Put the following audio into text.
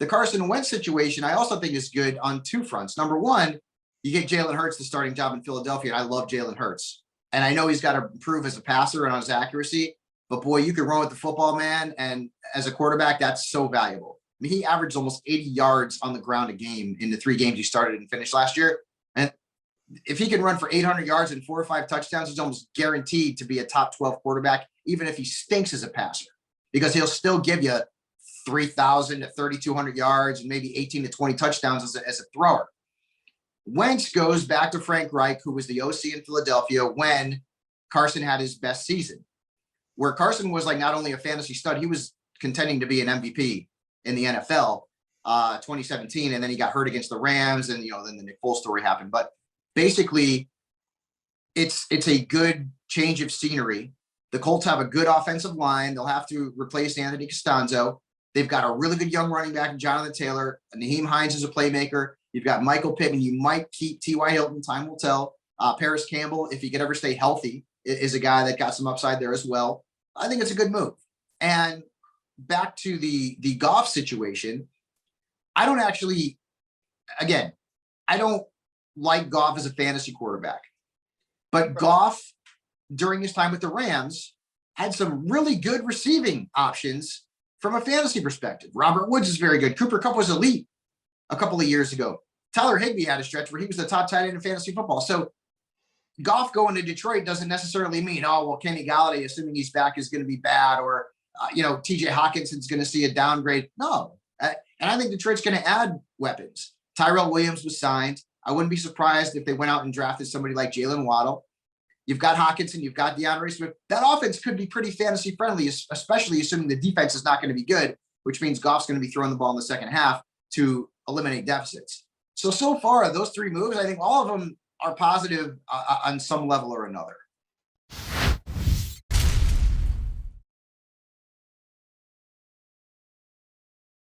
The Carson Wentz situation, I also think is good on two fronts. Number one, you get Jalen Hurts the starting job in Philadelphia, and I love Jalen Hurts. And I know he's got to improve as a passer and on his accuracy, but boy, you can run with the football, man. And as a quarterback, that's so valuable. I mean, he averaged almost 80 yards on the ground a game in the 3 games he started and finished last year. And if he can run for 800 yards and 4 or 5 touchdowns, he's almost guaranteed to be a top 12 quarterback, even if he stinks as a passer, because he'll still give you 3,000 to 3,200 yards and maybe 18 to 20 touchdowns as a thrower. Wentz goes back to Frank Reich, who was the OC in Philadelphia when Carson had his best season, where Carson was like not only a fantasy stud, he was contending to be an MVP in the NFL 2017. And then he got hurt against the Rams, and, then the Nick Foles story happened. But basically, it's a good change of scenery. The Colts have a good offensive line. They'll have to replace Anthony Costanzo. They've got a really good young running back, Jonathan Taylor. Naheem Hines is a playmaker. You've got Michael Pittman. You might keep T.Y. Hilton. Time will tell. Paris Campbell, if he could ever stay healthy, is a guy that got some upside there as well. I think it's a good move. And back to the Goff situation, I don't like Goff as a fantasy quarterback. But Goff, during his time with the Rams, had some really good receiving options from a fantasy perspective. Robert Woods is very good. Cooper Kupp was elite a couple of years ago. Tyler Higbee had a stretch where he was the top tight end in fantasy football. So Goff going to Detroit doesn't necessarily mean, Kenny Galladay, assuming he's back, is going to be bad, or, TJ Hawkinson's going to see a downgrade. No. And I think Detroit's going to add weapons. Tyrell Williams was signed. I wouldn't be surprised if they went out and drafted somebody like Jalen Waddle. You've got Hawkinson, you've got DeAndre Swift. That offense could be pretty fantasy friendly, especially assuming the defense is not going to be good, which means Goff's going to be throwing the ball in the second half to eliminate deficits. So far, those 3 moves, I think all of them are positive on some level or another.